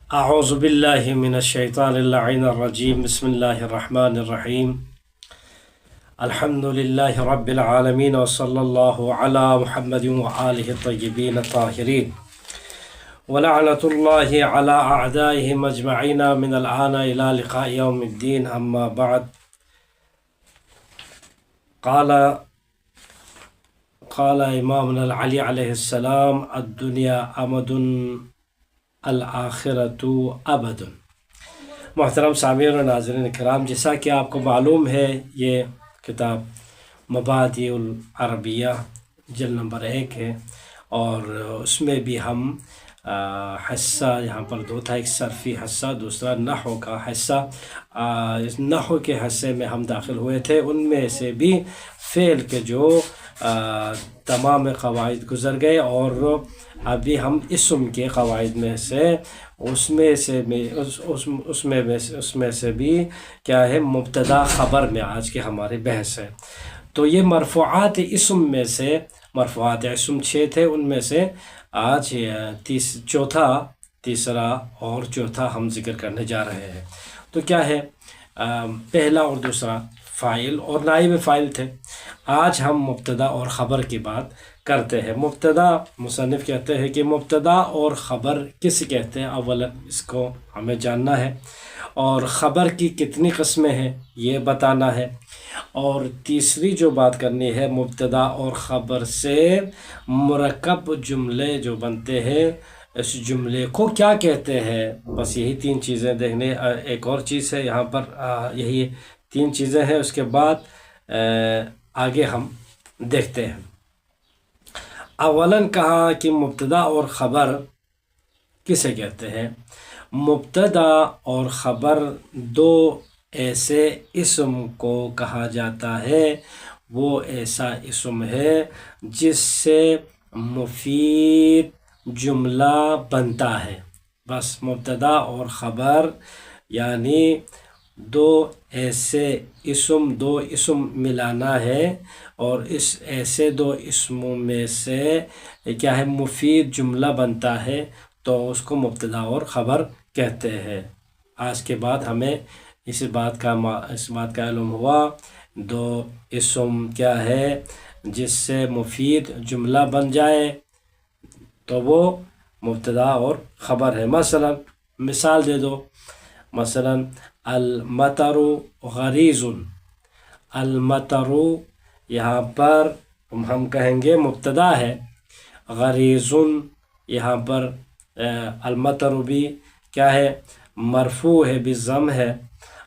اعوذ باللہ من الشیطان اللعین الرجیم بسم اللہ الرحمن الرحیم الحمد للہ رب العالمین وصلی اللہ علی محمد وآلہ الطیبین الطاہرین ولعنۃ اللہ علی اعدائهم اجمعین من الآن الى لقاء یوم الدین اما بعد قال امامنا العلی علیہ السلام الدنیا امد الآخرۃ ابد۔ محترم سامعین و ناظرین کرام، جیسا کہ آپ کو معلوم ہے یہ کتاب مبادئ العربیہ جلد نمبر 1 ہے، اور اس میں بھی ہم حصہ یہاں پر دو تھا، ایک صرفی حصہ، دوسرا نحو کا حصہ۔ اس نحو کے حصے میں ہم داخل ہوئے تھے، ان میں سے بھی فعل کے جو تمام قواعد گزر گئے، اور ابھی ہم اسم کے قواعد میں سے اس میں سے بھی کیا ہے، مبتدا خبر میں آج کے ہماری بحث ہے۔ تو یہ مرفوعات اسم میں سے، مرفوعات اسم 6 تھے، ان میں سے آج تیسرا اور چوتھا ہم ذکر کرنے جا رہے ہیں۔ تو کیا ہے، پہلا اور دوسرا فاعل اور نائب فاعل تھے۔ آج ہم مبتدا اور خبر کی بات کرتے ہیں۔ مبتدا، مصنف کہتے ہیں کہ مبتدا اور خبر کس کہتے ہیں، اولا اس کو ہمیں جاننا ہے، اور خبر کی کتنی قسمیں ہیں یہ بتانا ہے، اور تیسری جو بات کرنی ہے، مبتدا اور خبر سے مرکب جملے جو بنتے ہیں اس جملے کو کیا کہتے ہیں۔ بس یہی 3 چیزیں دیکھنے، ایک اور چیز ہے یہاں پر، یہی 3 چیزیں ہیں، اس کے بعد آگے ہم دیکھتے ہیں۔ اولاً کہا کہ مبتدا اور خبر کسے کہتے ہیں۔ مبتدا اور خبر دو ایسے اسم کو کہا جاتا ہے، وہ ایسا اسم ہے جس سے مفید جملہ بنتا ہے۔ بس مبتدا اور خبر یعنی دو اسم ملانا ہے، اور اس ایسے 2 اسموں میں سے کیا ہے، مفید جملہ بنتا ہے، تو اس کو مبتدا اور خبر کہتے ہیں۔ آج کے بعد ہمیں اس بات کا علم ہوا، 2 اسم کیا ہے جس سے مفید جملہ بن جائے تو وہ مبتدا اور خبر ہے۔ مثلا مثال دے دو، مثلا المطر غریض۔ المطر یہاں پر ہم کہیں گے مبتدا ہے، غریض یہاں پر المطر بھی کیا ہے، مرفوع ہے، بالضم ہے،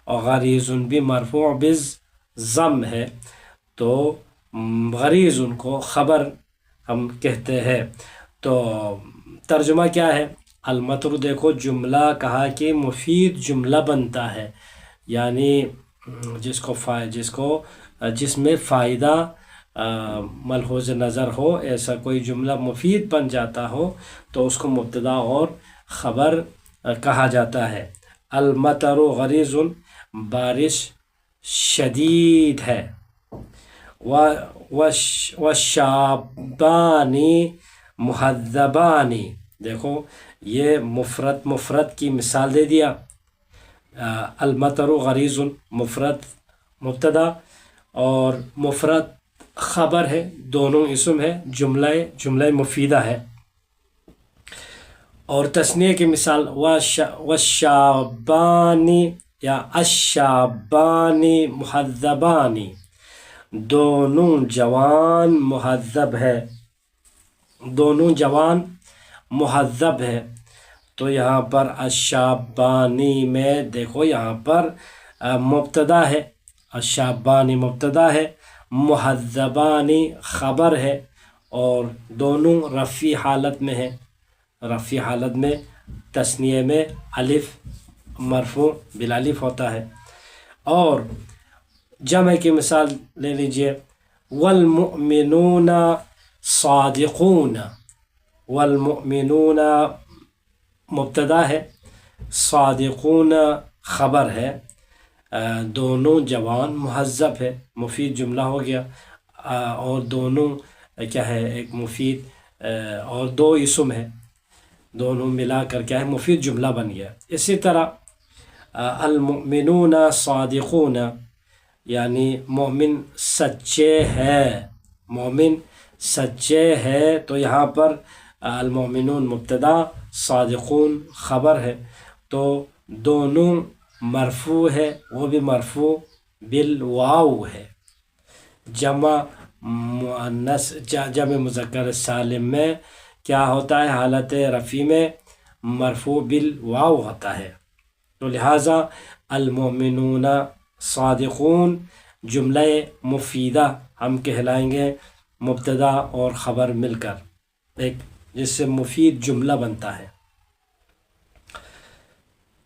اور غریض بھی مرفوع بالضم ہے، تو غریض کو خبر ہم کہتے ہیں۔ تو ترجمہ کیا ہے، المطر دیکھو جملہ کہا کہ مفید جملہ بنتا ہے، یعنی جس میں فائدہ ملحوظ نظر ہو، ایسا کوئی جملہ مفید بن جاتا ہو تو اس کو مبتدا اور خبر کہا جاتا ہے۔ المطر غریض، بارش شدید ہے۔ والشابان مہذبان، دیکھو یہ مفرد کی مثال دے دیا۔ المطر غریض مفرد مبتدا اور مفرد خبر ہے، دونوں اسم ہے، جملہ مفیدہ ہے۔ اور تثنیہ کی مثال والشابان یا الشابان مہذبان، دونوں جوان مہذب ہے، دونوں جوان مہذب ہے۔ تو یہاں پر الشابانی میں دیکھو یہاں پر مبتدا ہے، الشابانی مبتدا ہے، مہذبانی خبر ہے، اور دونوں رفعی حالت میں ہیں۔ رفعی حالت میں تثنیہ میں الف مرفوع بالالف ہوتا ہے۔ اور جمع کی مثال لے لیجئے، والمؤمنون صادقون۔ والمؤمنون مبتدا ہے، صادقون خبر ہے، دونوں جوان مہذب ہے، مفید جملہ ہو گیا، اور دونوں کیا ہے، ایک مفید اور 2 اسم ہے۔ دونوں ملا کر کیا ہے مفید جملہ بن گیا. اسی طرح المؤمنون صادقون یعنی مومن سچے ہیں، مومن سچے ہے. تو یہاں پر المؤمنون مبتدا، صادقون خبر ہے، تو دونوں مرفوع ہے، وہ بھی مرفوع بالواو ہے. جمع مؤنث جمع مذکر سالم میں کیا ہوتا ہے؟ حالت رفع میں مرفوع بالواو ہوتا ہے. تو لہٰذا المؤمنون صادقون جملہ مفیدہ ہم کہلائیں گے، مبتدا اور خبر مل کر ایک جس سے مفید جملہ بنتا ہے.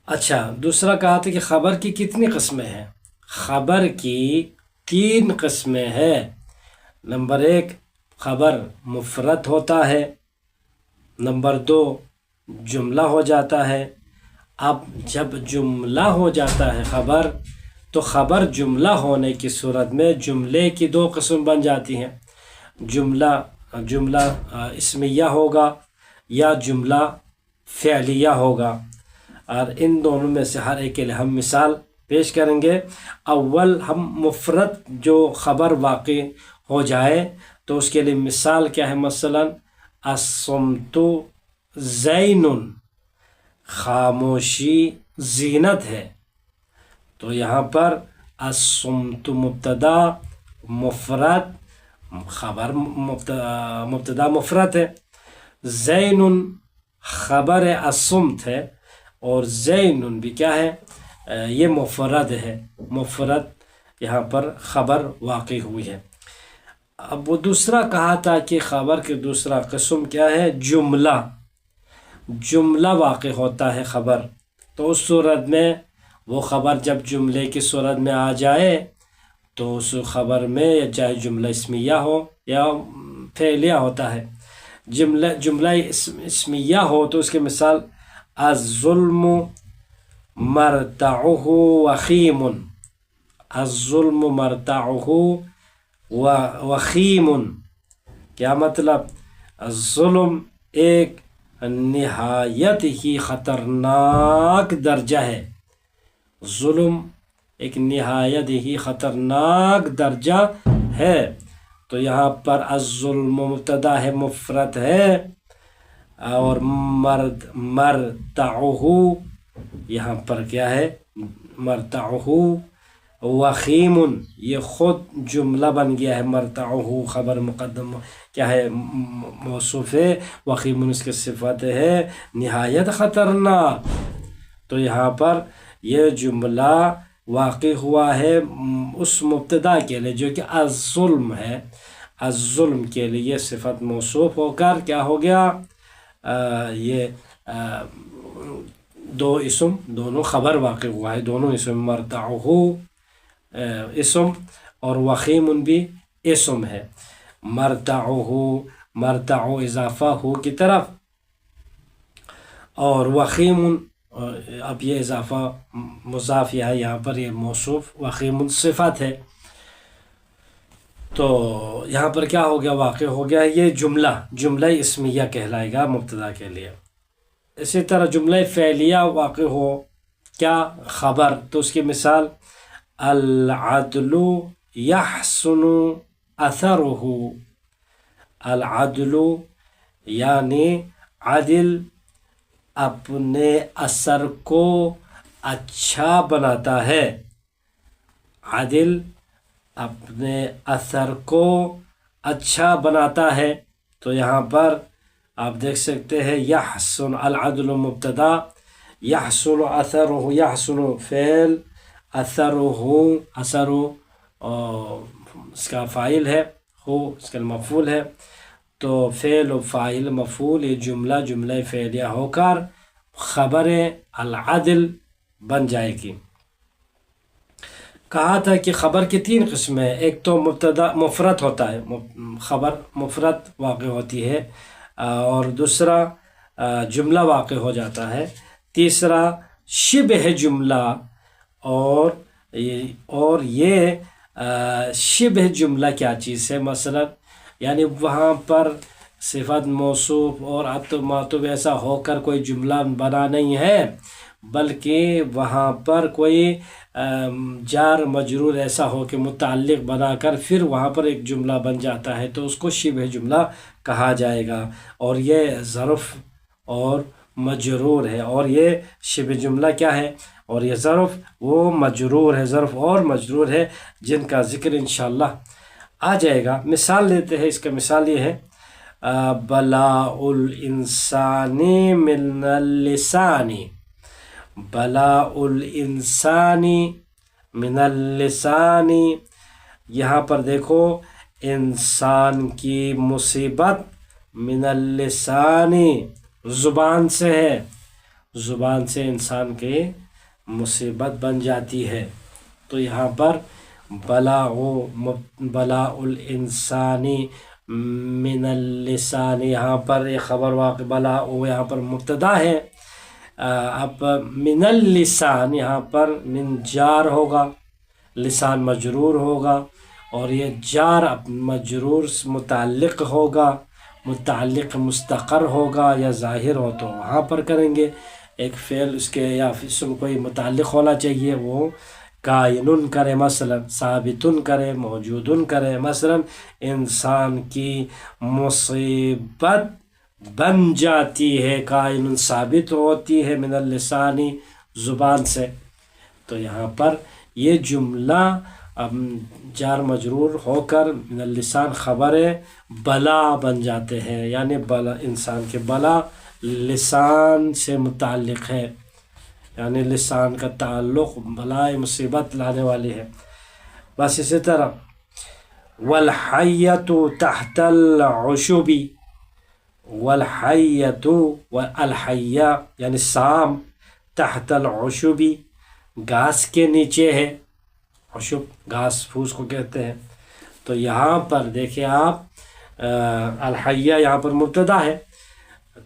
اچھا، دوسرا کہا تھا کہ خبر کی کتنی قسمیں ہیں؟ خبر کی 3 قسمیں ہیں. نمبر 1 خبر مفرد ہوتا ہے، نمبر 2 جملہ ہو جاتا ہے. اب جب جملہ ہو جاتا ہے خبر، تو خبر جملہ ہونے کی صورت میں جملے کی 2 قسم بن جاتی ہیں. جملہ اسمیہ ہوگا یا جملہ فعلیہ ہوگا، اور ان دونوں میں سے ہر ایک کے لیے ہم مثال پیش کریں گے. اول ہم مفرد جو خبر واقع ہو جائے تو اس کے لیے مثال کیا ہے؟ مثلا الصمت زین، خاموشی زینت ہے. تو یہاں پر الصمت مبتدا مفرد، خبر مبتدا مفرد ہے، زین خبر الصمت ہے، اور زین بھی کیا ہے؟ یہ مفرد ہے، مفرد یہاں پر خبر واقع ہوئی ہے. اب وہ دوسرا کہا تھا کہ خبر کے دوسرا قسم کیا ہے؟ جملہ. جملہ واقع ہوتا ہے خبر، تو اس صورت میں وہ خبر جب جملے کی صورت میں آ جائے تو اس خبر میں چاہے جملہ اسمیہ ہو یا فعلیہ ہوتا ہے. جملہ اسمیہ ہو تو اس کی مثال الظلم مرتعہ وخیم، الظلم مرتعہ وخیم. کیا مطلب؟ ظلم ایک نہایت ہی خطرناک درجہ ہے، ظلم ایک نہایت ہی خطرناک درجہ ہے. تو یہاں پر الظلم مبتدا ہے، مفرد ہے، اور مرتعہ یہاں پر کیا ہے؟ مرتعہ. وخیم یہ خود جملہ بن گیا ہے، مرتعہ خبر مقدم کیا ہے؟ موصوف ہے، وخیم اس کی صفت ہے نہایت خطرناک. تو یہاں پر یہ جملہ واقع ہوا ہے اس مبتدا کے لیے جو کہ الظلم ہے. الظلم کے لیے صفت موصوف ہو کر کیا ہو گیا؟ یہ 2 اسم دونوں خبر واقع ہوا ہے، دونوں اسم، مرتعہ اسم اور وخیم بھی اسم ہے. مرتعہ اضافہ ہو کی طرف، اور وخیم اب یہ اضافہ مضاف ہے، یہاں پر یہ موصوف، وخیم صفت ہے. تو یہاں پر کیا ہو گیا؟ واقع ہو گیا یہ جملہ اسمیہ کہلائے گا مبتدا کے لیے. اسی طرح جملہ فعلیہ واقع ہو کیا؟ خبر، تو اس کی مثال العدل یحسن اثرہ. العدل یعنی عدل اپنے اثر کو اچھا بناتا ہے، عدل اپنے اثر کو اچھا بناتا ہے. تو یہاں پر آپ دیکھ سکتے ہیں یحسن العدل مبتدا، یحسن اثرہ، یحسن فعل، اثر اس کا فاعل ہے، ہو اس کا مفعول ہے. تو فعل و فاعل مفعول یہ جملہ فعلیہ ہو کر خبر العدل بن جائے گی. کہا تھا کہ خبر کی 3 قسمیں، ایک تو مبتدا مفرد ہوتا ہے، خبر مفرد واقع ہوتی ہے، اور دوسرا جملہ واقع ہو جاتا ہے، تیسرا شبہ جملہ. اور یہ شبہ جملہ کیا چیز ہے؟ مثلا یعنی وہاں پر صفت موصوف اور عطف معطوف ایسا ہو کر کوئی جملہ بنا نہیں ہے، بلکہ وہاں پر کوئی جار مجرور ایسا ہو کہ متعلق بنا کر پھر وہاں پر ایک جملہ بن جاتا ہے تو اس کو شبہ جملہ کہا جائے گا، اور یہ ظرف اور مجرور ہے، اور یہ شبہ جملہ کیا ہے، اور یہ ظرف وہ مجرور ہے، ظرف اور مجرور ہے جن کا ذکر انشاءاللہ آ جائے گا۔ مثال لیتے ہیں، اس کا مثال یہ ہے بلاء الانسان من اللسان، بلاء الانسان من اللسان، یہاں پر دیکھو انسان کی مصیبت من اللسان زبان سے ہے، زبان سے انسان کی مصیبت بن جاتی ہے، تو یہاں پر بلاء الانسان من اللسان، یہاں پر ایک خبر واقع بلاء یہاں پر مبتدا ہے، اب من اللسان یہاں پر من جار ہوگا، لسان مجرور ہوگا، اور یہ جار مجرور متعلق ہوگا، متعلق مستقر ہوگا یا ظاہر ہو تو وہاں پر کریں گے ایک فعل اس کے یا اسم کوئی متعلق ہونا چاہیے، وہ کائن کرے مثلا، ثابت کرے، موجود کرے، مثلا انسان کی مصیبت بن جاتی ہے، کائن ثابت ہوتی ہے من اللسانی زبان سے، تو یہاں پر یہ جملہ جار مجرور ہو کر من اللسان خبر بلا بن جاتے ہیں، یعنی بلا انسان کے بلا لسان سے متعلق ہے، یعنی لسان کا تعلق بلائے مصیبت لانے والی ہے۔ بس اسی طرح والحیۃ تحت العشب، والحیۃ والحیہ یعنی سام تحت العشب گھاس کے نیچے ہے، عشب گھاس پھوس کو کہتے ہیں، تو یہاں پر دیکھیں آپ الحیہ یہاں پر مبتدا ہے،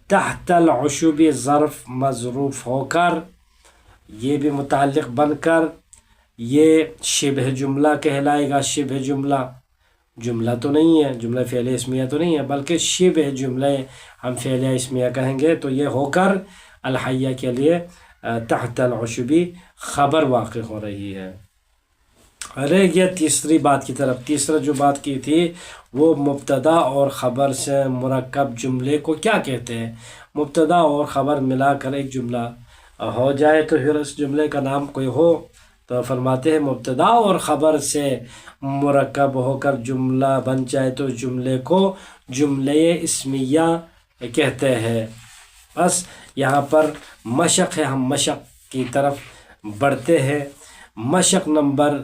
تحت العشب ظرف مظروف ہو کر یہ بھی متعلق بن کر یہ شبہ جملہ کہلائے گا، شبہ جملہ، جملہ تو نہیں ہے، جملہ فعلیہ اسمیہ تو نہیں ہے، بلکہ شبہ جملہ ہم فعلیہ اسمیہ کہیں گے، تو یہ ہو کر الحیہ کے لیے تحت العشبی خبر واقع ہو رہی ہے۔ رہ گیا تیسری بات کی طرف، تیسرا جو بات کی تھی وہ مبتدا اور خبر سے مرکب جملے کو کیا کہتے ہیں، مبتدا اور خبر ملا کر ایک جملہ ہو جائے تو پھر اس جملے کا نام کوئی ہو، تو فرماتے ہیں مبتدا اور خبر سے مرکب ہو کر جملہ بن جائے تو جملے کو جملہ اسمیہ کہتے ہیں۔ بس یہاں پر مشق ہے، ہم مشق کی طرف بڑھتے ہیں، مشق نمبر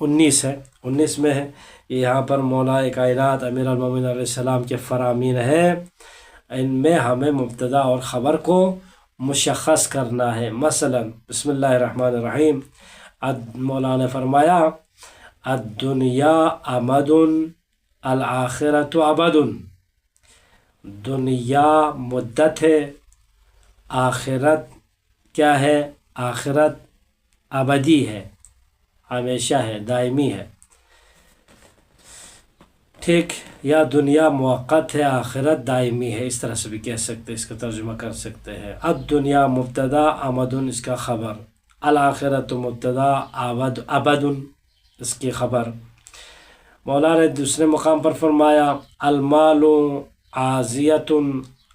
19 ہے، 19 میں ہے، یہاں پر مولا کائنات امیر المومنین علیہ السلام کے فرامین ہیں، ان میں ہمیں مبتدا اور خبر کو مشخص کرنا ہے۔ مثلا بسم اللہ الرحمن الرحیم، مولا نے فرمایا الدنیا امد الآخرۃ ابد، دنیا مدت ہے، آخرت کیا ہے، آخرت ابدی ہے، ہمیشہ ہے، دائمی ہے، ٹھیک، یا دنیا موقت ہے، آخرت دائمی ہے، اس طرح سے بھی کہہ سکتے ہیں، اس کا ترجمہ کر سکتے ہیں۔ الدنیا مبتدا، امد اس کا خبر، الآخرت مبتدا، ابد اس کی خبر۔ مولا نے دوسرے مقام پر فرمایا المال عازیۃ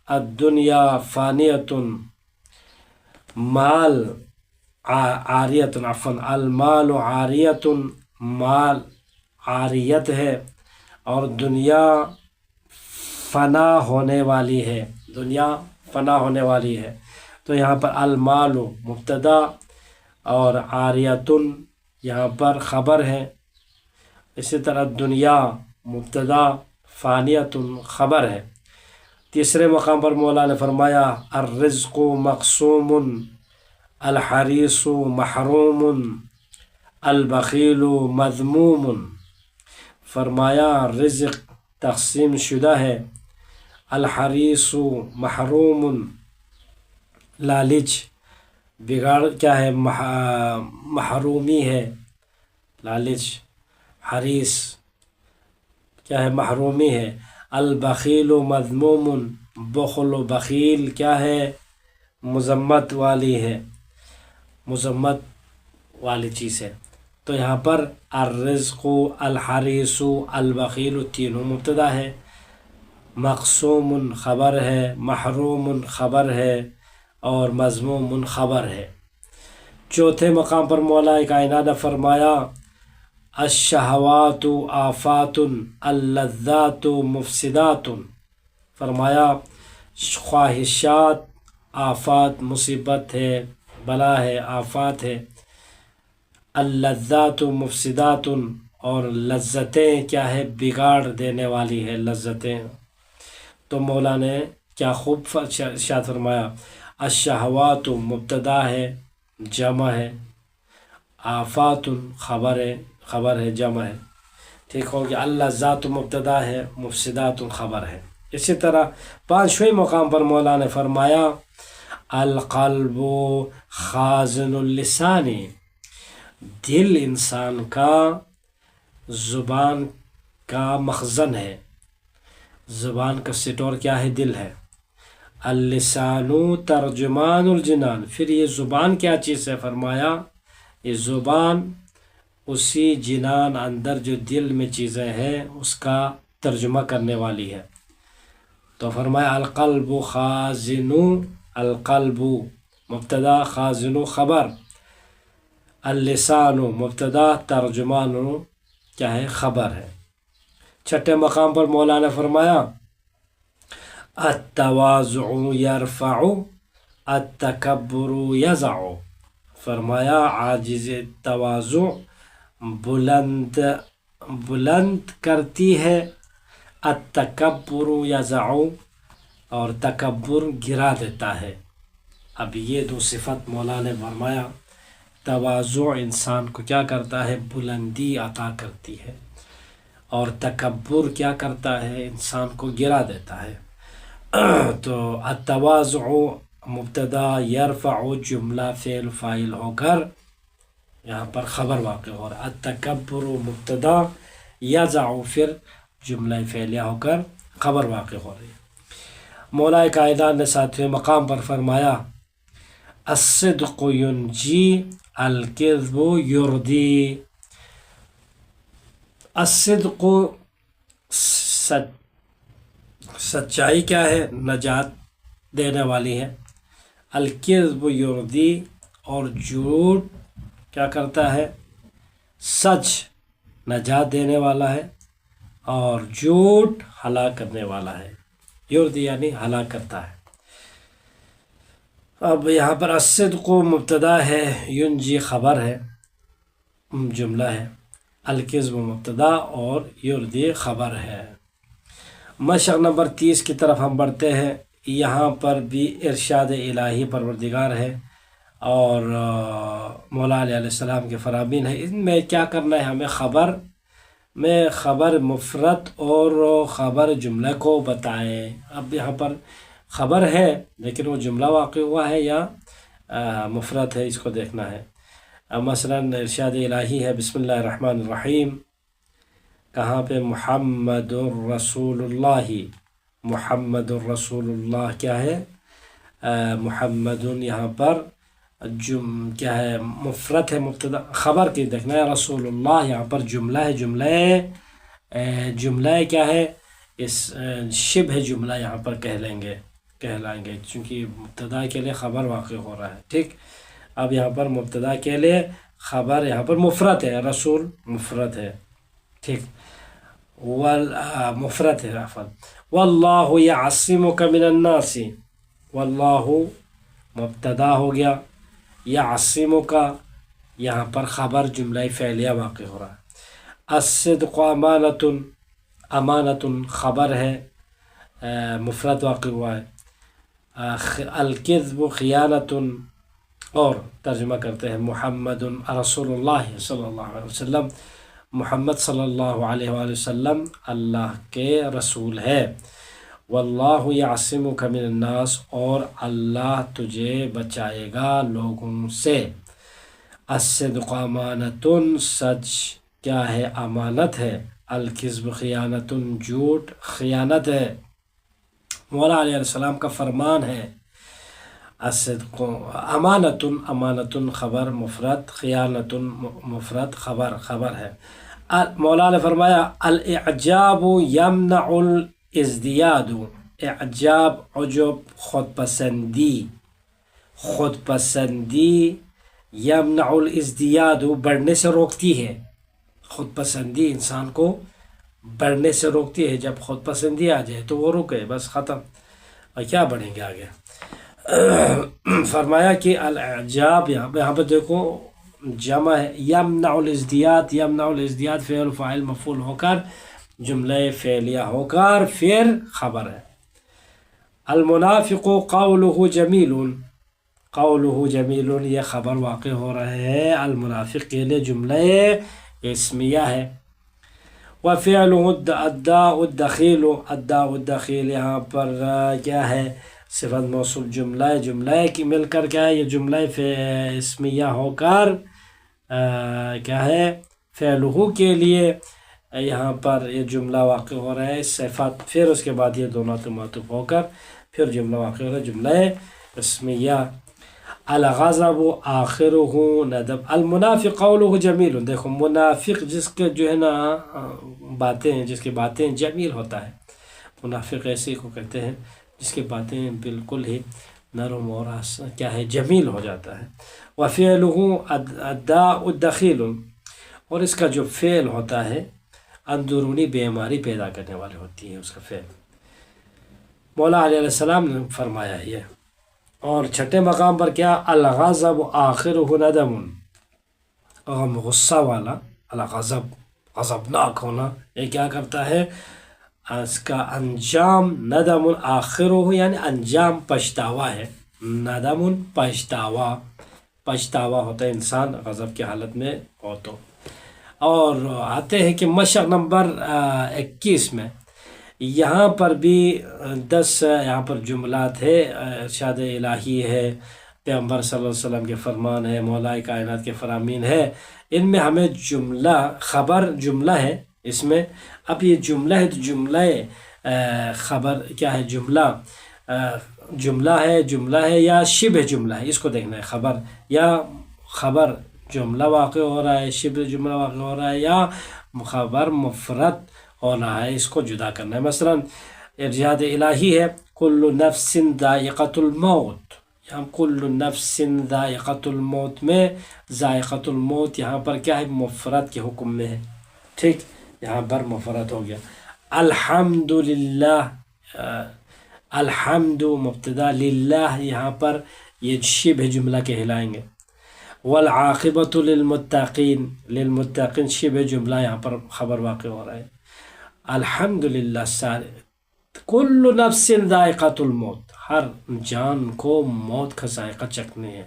الدنیا فانیۃ، مال عاریۃ، عفوا المال عاریۃ، مال عاریت ہے، اور دنیا فنا ہونے والی ہے، دنیا فنا ہونے والی ہے، تو یہاں پر المال مبتدا اور عاریۃ یہاں پر خبر ہے، اسی طرح دنیا مبتدا، فانیۃ خبر ہے۔ تیسرے مقام پر مولا نے فرمایا الرزق مقسوم الحریص محروم البخیل مذموم، فرمایا رزق تقسیم شدہ ہے، الحریص محروم، لالچ بگاڑ کیا ہے، محرومی ہے، لالچ، حریص کیا ہے، محرومی ہے، البخیل مذموم، بخل و بخیل کیا ہے؟ مذمت والی ہے، مذمت والی چیز ہے۔ تو یہاں پر الرزق، الحریص، البخیل تینوں مبتدا ہے، مقسوم خبر ہے، محروم خبر ہے، اور مذموم خبر ہے۔ چوتھے مقام پر مولا کائنات نے فرمایا الشہوات آفات اللذات مفسدات، فرمایا خواہشات آفات مصیبت ہے، بلا ہے، آفات ہے، اللذات مفسدات اور لذتیں کیا ہے؟ بگاڑ دینے والی ہے لذتیں۔ تو مولا نے کیا خوب ارشاد فرمایا، الشہوات مبتدا ہے جمع ہے، آفات خبر ہے جمع ہے، ٹھیک ہو گیا۔ اللذات مبتدا ہے، مفسدات خبر ہے۔ اسی طرح پانچویں مقام پر مولا نے فرمایا القلب خازن اللسان، دل انسان کا زبان کا مخزن ہے، زبان کا سٹور کیا ہے؟ دل ہے۔ اللسان ترجمان الجنان، پھر یہ زبان کیا چیز ہے؟ فرمایا یہ زبان اسی جنان اندر جو دل میں چیزیں ہیں اس کا ترجمہ کرنے والی ہے۔ تو فرمایا القلب خازن، القلب مبتدا، خازن خبر، اللسان مبتدا، ترجمان کیا ہے؟ خبر ہے۔ چھٹے مقام پر مولا نے فرمایا التواضع یرفع التکبر یضع، فرمایا عاجز تواضع بلند کرتی ہے، التکبر یضع اور تکبر گرا دیتا ہے۔ اب یہ دو صفت مولا نے فرمایا، تواضع انسان کو کیا کرتا ہے؟ بلندی عطا کرتی ہے، اور تکبر کیا کرتا ہے؟ انسان کو گرا دیتا ہے۔ تو التواضع مبتدا، یرفع جملہ فعل فاعل ہو کر یہاں پر خبر واقع ہو رہا ہے، التکبر مبتدا، یضع پھر جملہ فعلیہ ہو کر خبر واقع ہو رہی ہے۔ مولا کائنات نے ساتویں مقام پر فرمایا الصدق ینجی الکذب یردی، الصدق سچائی کیا ہے؟ نجات دینے والی ہے، الکذب یردی اور جھوٹ کیا کرتا ہے؟ سچ نجات دینے والا ہے، اور جھوٹ ہلاک کرنے والا ہے، یردی یعنی ہلاک کرتا ہے۔ اب یہاں پر الصدق مبتدا ہے، ینجی خبر ہے، جملہ ہے، الکذب مبتدا اور یردی خبر ہے۔ مشق نمبر 30 کی طرف ہم بڑھتے ہیں۔ یہاں پر بھی ارشاد الہی پروردگار ہے اور مولا علیہ السلام کے فرامین ہے۔ ان میں کیا کرنا ہے؟ ہمیں خبر میں خبر مفرد اور خبر جملہ کو بتائیں۔ اب یہاں پر خبر ہے لیکن وہ جملہ واقع ہوا ہے یا مفرد ہے، اس کو دیکھنا ہے۔ مثلا ارشاد الہی ہے بسم اللہ الرحمن الرحیم، کہاں پہ؟ محمد الرسول اللہ، محمد الرسول اللہ کیا ہے؟ محمد یہاں پر کیا ہے؟ مفرد ہے، مبتدا خبر کی دیکھنا ہے، رسول اللہ یہاں پر جملہ ہے، جملہ کیا ہے؟ اس شبہ جملہ یہاں پر کہلائیں گے چونکہ مبتدا کے لیے خبر واقع ہو رہا ہے، ٹھیک۔ اب یہاں پر مبتدا کے لیے خبر یہاں پر مفرد ہے، رسول مفرد ہے، ٹھیک، مفرد ہے عفوا۔ واللہ یعصمک من الناس، واللہ مبتدا ہو گیا، یعصمک یہاں پر خبر جملہ فعلیہ واقع ہو رہا ہے۔ الصدق امانۃ، امانۃ خبر ہے، مفرد واقع ہوا ہے۔ الکذب خیانۃ، اور ترجمہ کرتے ہیں محمد رسول اللہ صلی اللہ علیہ وسلم، محمد صلی اللہ علیہ وآلہ وسلم اللہ کے رسول ہے۔ واللہ یعصمک من الناس، اور اللہ تجھے بچائے گا لوگوں سے۔ الصدق امانۃ، سچ کیا ہے؟ امانت ہے۔ الکذب خیانت، جھوٹ خیانت ہے، مولا علیہ السلام کا فرمان ہے، الصدق امانت، امانت خبر مفرد، خیانت مفرد خبر خبر ہے۔ مولا نے فرمایا الاعجاب یمنع الازدیاد، اعجاب عجب خود پسندی، خود پسندی یمنع الازدیاد بڑھنے سے روکتی ہے، خود پسندی انسان کو بڑھنے سے روکتی ہے، جب خود پسندی آ جائے تو وہ رکے، بس ختم، اور کیا بڑھیں گے آگے۔ فرمایا کہ الاعجاب یہاں پہ دیکھو جمع ہے، یمنع الازدیاد، یمنع الازدیاد فعل و فاعل مفعول ہو کر جملہ فعلیہ ہو کر پھر خبر ہے۔ المنافق قولہ جمیل، قولہ جمیل یہ خبر واقع ہو رہے ہیں المنافق کے لیے، جملہ اسمیہ ہے۔ وفعلہ الداء الدخیل، الداء الدخیل یہاں پر کیا ہے؟ صفت موصوف جملہ، جملہ کی مل کر کیا ہے؟ یہ جملہ اسمیہ ہو کر کیا ہے؟ فعلہ کے لیے یہاں پر یہ جملہ واقع ہو رہا ہے، صفت پھر اس کے بعد یہ دونوں معطوف ہو کر پھر جملہ واقع ہو رہا ہے، جملہ اسمیہ۔ الغضب آخرہ ندب، المنافق قولہ جمیل، دیکھو منافق جس کے جو ہے نا باتیں ہیں، جس کی باتیں جمیل ہوتا ہے، منافق ایسے کو کہتے ہیں جس کی باتیں بالکل ہی نرم اور کیا ہے؟ جمیل ہو جاتا ہے۔ وفعلہ الداء الدخیل، اور اس کا جو فعل ہوتا ہے اندرونی بیماری پیدا کرنے والی ہوتی ہے اس کا فعل، مولا علیہ السلام نے فرمایا یہ۔ اور چھٹے مقام پر کیا؟ الغضب آخرہ ندم، غم غصہ والا، الغضب غضبناک ہونا، یہ کیا کرتا ہے؟ اس کا انجام ندم آخرہ یعنی انجام پچھتاوا ہے، ندم پچھتاوا، پچھتاوا ہوتا ہے انسان غضب کی حالت میں ہو تو۔ اور آتے ہیں کہ مشق نمبر 21 میں یہاں پر بھی 10 یہاں پر جملات ہے، ارشاد الہی ہے، پیغمبر صلی اللہ علیہ وسلم کے فرمان ہے، مولا کائنات کے فرامین ہے، ان میں ہمیں جملہ خبر جملہ ہے اس میں۔ اب یہ جملہ ہے تو جملہ خبر کیا ہے؟ جملہ جملہ ہے یا شبہ جملہ ہے، اس کو دیکھنا ہے، خبر یا خبر جملہ واقع ہو رہا ہے، شبہ جملہ واقع ہو رہا ہے، یا خبر مفرد ہونا ہے، اس کو جدا کرنا ہے۔ مثلا ارشاد الہی ہے کل نفس ذائقۃ الموت، یہاں کل نفس ذائقۃ الموت میں ذائقۃ الموت یہاں پر کیا ہے؟ مفرد کے حکم میں ہے، ٹھیک، یہاں پر مفرد ہو گیا۔ الحمد للہ، الحمد مبتدا، للہ یہاں پر یہ شبہ جملہ کہلائیں گے۔ والعاقبۃ للمتقین، للمتقین شبہ جملہ یہاں پر خبر واقع ہو رہا ہے۔ الحمد للہ سارے، کل نفس ذائقۃ الموت، ہر جان کو موت کا ذائقہ چکھنے ہے۔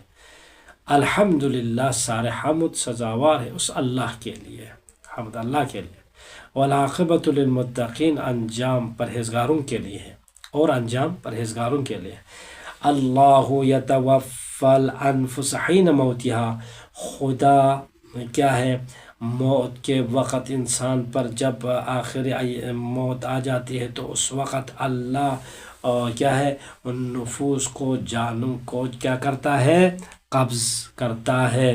الحمد للہ سارے حمد سزاوار ہے اس اللہ کے لیے، حمد اللہ کے لیے۔ والعاقبۃ للمتقین، انجام پرہیزگاروں کے لیے ہے، اور انجام پرہیزگاروں کے لیے۔ اللہ یتوفی الانفس حین موتہا، خدا کیا ہے؟ موت کے وقت انسان پر جب آخری موت آ جاتی ہے تو اس وقت اللہ کیا ہے؟ ان نفوس کو، جانوں کو کیا کرتا ہے؟ قبض کرتا ہے۔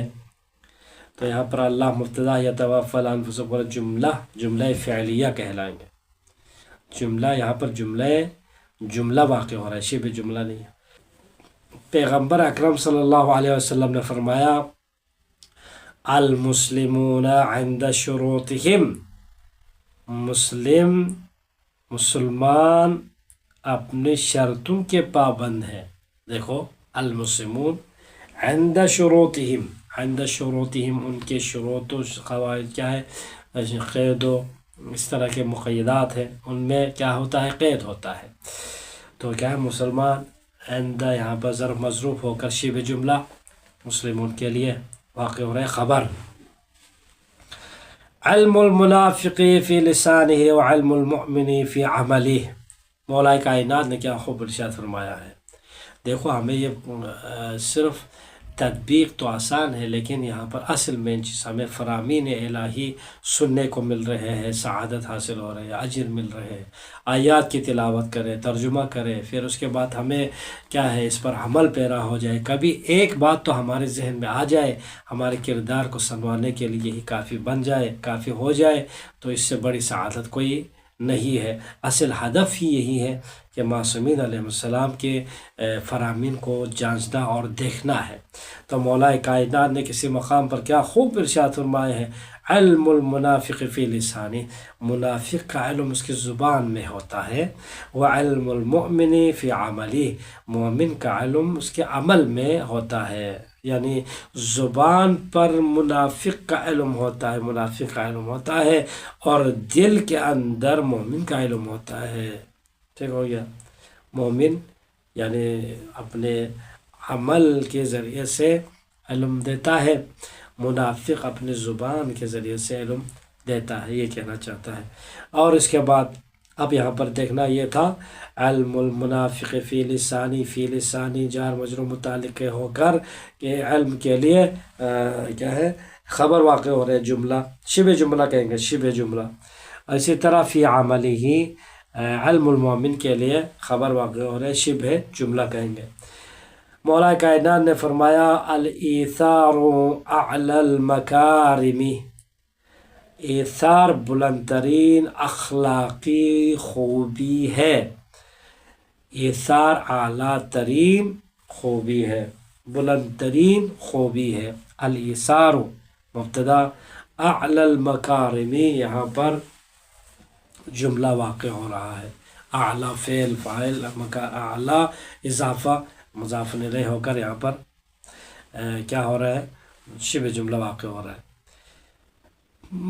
تو یہاں پر اللہ مبتدا یتوفی الانفس پر جملہ فعلیہ کہلائیں گے، جملہ یہاں پر جملہ واقع ہو رہا ہے، شبہ جملہ نہیں ہے۔ پیغمبر اکرم صلی اللہ علیہ وسلم نے فرمایا المسلمون عند شروطہم، مسلمان اپنی شرطوں کے پابند ہیں۔ دیکھو المسلمون عند شروطہم، عند شروطہم ان کے شروط و قواعد کیا ہے؟ قید و اس طرح کے مقیدات ہیں، ان میں کیا ہوتا ہے؟ قید ہوتا ہے۔ تو کیا ہے؟ مسلمان عند یہاں پر ظرف مظروف ہو کر شبہ جملہ مسلمون کے لیے واقع ہو رہا ہے، خبر۔ علم المنافق فی لسانہ وعلم المؤمن فی عملہ، مولا کائنات نے کیا خوب ارشاد فرمایا ہے۔ دیکھو ہمیں یہ صرف تطبیق تو آسان ہے، لیکن یہاں پر اصل مین چیز ہمیں فرامین الہی سننے کو مل رہے ہیں، سعادت حاصل ہو رہے ہے، اجر مل رہے ہیں۔ آیات کی تلاوت کرے، ترجمہ کرے، پھر اس کے بعد ہمیں کیا ہے اس پر عمل پیرا ہو جائے۔ کبھی ایک بات تو ہمارے ذہن میں آ جائے، ہمارے کردار کو سنوارنے کے لیے یہی کافی بن جائے، کافی ہو جائے، تو اس سے بڑی سعادت کوئی نہیں ہے۔ اصل ہدف ہی یہی ہے کہ معصومین علیہ السلام کے فرامین کو جانچنا اور دیکھنا ہے۔ تو مولا کائنات نے کسی مقام پر کیا خوب ارشاد فرمائے ہیں، علم المنافق فی لسانی، منافق کا علم اس کی زبان میں ہوتا ہے، وعلم المؤمن فی عملی، مومن کا علم اس کے عمل میں ہوتا ہے۔ یعنی زبان پر منافق کا علم ہوتا ہے، منافق کا علم ہوتا ہے، اور دل کے اندر مومن کا علم ہوتا ہے۔ ٹھیک ہو گیا؟ مومن یعنی اپنے عمل کے ذریعے سے علم دیتا ہے، منافق اپنے زبان کے ذریعے سے علم دیتا ہے، یہ کہنا چاہتا ہے۔ اور اس کے بعد اب یہاں پر دیکھنا یہ تھا، علم المنافق فی لسانی، فی لسانی جار مجرور متعلق ہو کر کہ علم کے لیے کیا ہے خبر واقع ہو رہے، جملہ شبہ جملہ کہیں گے، شبہ جملہ۔ اسی طرح فی عملی ہی علم المومن کے لیے خبر واقع ہو رہے، شبہ جملہ کہیں گے۔ مولا کائنات نے فرمایا الایثار اعلی المکارم، ایثار بلند ترین اخلاقی خوبی ہے، ایثار اعلیٰ ترین خوبی ہے، بلند ترین خوبی ہے۔ الایثار مبتدا، اعلی المکارم یہاں پر جملہ واقع ہو رہا ہے، اعلیٰ فعل فاعل، اعلیٰ اضافہ مضاف الیہ ہو کر یہاں پر کیا ہو رہا ہے، شبہ جملہ واقع ہو رہا ہے۔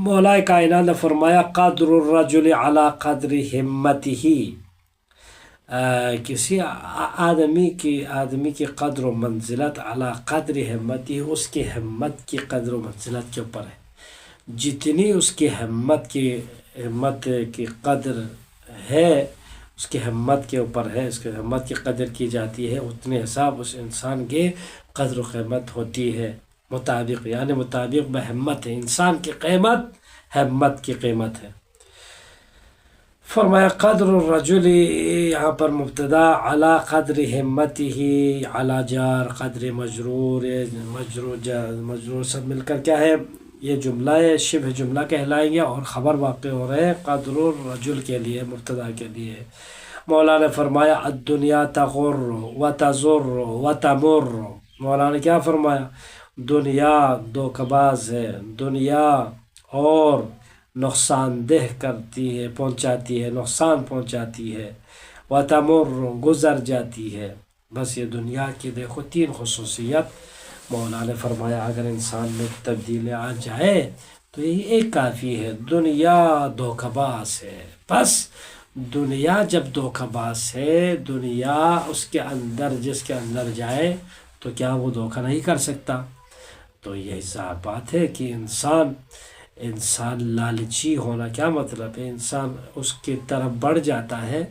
مولا کائنات نے فرمایا قدر الرجل علی قدر ہمتہ، کسی آدمی کی قدر و منزلت علی قدر ہمتہ، اس کی ہمت کی قدر و منزلت کے اوپر ہے۔ جتنی اس کی ہمت کی قدر ہے، اس کی ہمت کے اوپر ہے، اس کی ہمت کی قدر کی جاتی ہے، اتنے حساب اس انسان کے قدر و قیمت ہوتی ہے، مطابق یعنی مطابق بہمت ہے، انسان کی قیمت ہمت کی قیمت ہے۔ فرمایا قدر الرجل یہاں پر مبتدا، علی قدر ہمتہ، علی جار، قدر مجرور، مجرور سب مل کر کیا ہے، یہ جملہ شبہ جملہ کہلائیں گے، اور خبر واقع ہو رہے ہیں قدر الرجل کے لیے، مبتدا کے لیے۔ مولا نے فرمایا الدنیا تغر وتضر وتمر، مولا نے کیا فرمایا، دنیا دھوکہ باز ہے، دنیا اور نقصان دہ کرتی ہے، پہنچاتی ہے، نقصان پہنچاتی ہے، وتمر گزر جاتی ہے۔ بس یہ دنیا کی دیکھو تین خصوصیت مولا نے فرمایا، اگر انسان میں تبدیلی آ جائے تو یہی ایک کافی ہے، دنیا دھوکہ باز ہے۔ بس دنیا جب دھوکہ باز ہے، دنیا اس کے اندر جس کے اندر جائے تو کیا وہ دھوکہ نہیں کر سکتا؟ تو یہی ذات بات ہے کہ انسان لالچی ہونا کیا مطلب ہے، انسان اس کی طرف بڑھ جاتا ہے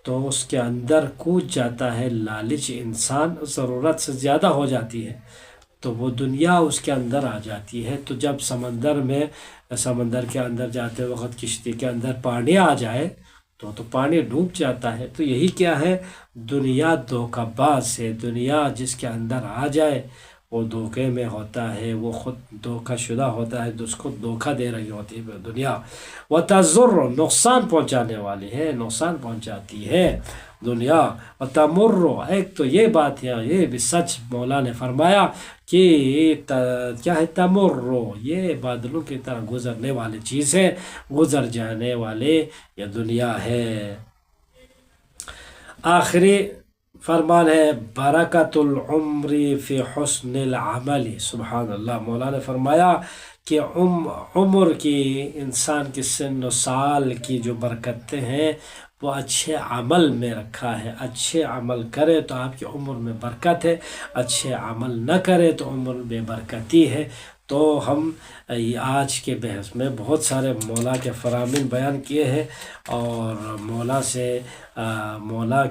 تو اس کے اندر کود جاتا ہے، لالچ انسان ضرورت سے زیادہ ہو جاتی ہے تو وہ دنیا اس کے اندر آ جاتی ہے۔ تو جب سمندر کے اندر جاتے وقت کشتی کے اندر پانی آ جائے تو پانی ڈوب جاتا ہے۔ تو یہی کیا ہے، دنیا دھوکہ باز ہے، دنیا جس کے اندر آ جائے وہ دھوکے میں ہوتا ہے، وہ خود دھوکہ شدہ ہوتا ہے، اس کو دھوکہ دے رہی ہوتی ہے دنیا۔ وتضر نقصان پہنچانے والی ہے، نقصان پہنچاتی ہے دنیا۔ وتمر ایک تو یہ بات ہے، یہ بھی سچ مولا نے فرمایا کہ کیا ہے، تمر یہ بادلوں کی طرح گزرنے والی چیز ہے، گزر جانے والے یہ دنیا ہے۔ آخری فرمان ہے برکت العمر فی حسن العمل، سبحان اللہ۔ مولا نے فرمایا کہ عمر کی، انسان کی سن و سال کی جو برکتیں ہیں وہ اچھے عمل میں رکھا ہے۔ اچھے عمل کرے تو آپ کی عمر میں برکت ہے، اچھے عمل نہ کرے تو عمر میں برکتی ہے۔ تو ہم آج کے بحث میں بہت سارے مولا کے فرامین بیان کیے ہیں، اور مولا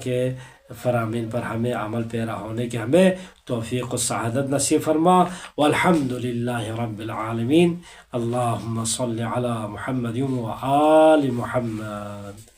کے فرامین پر ہمیں عمل پیرا ہونے کی ہمیں توفیق و سعادت نصیب فرما. والحمد للہ رب العالمین. اللہم صل علی محمد و آل محمد.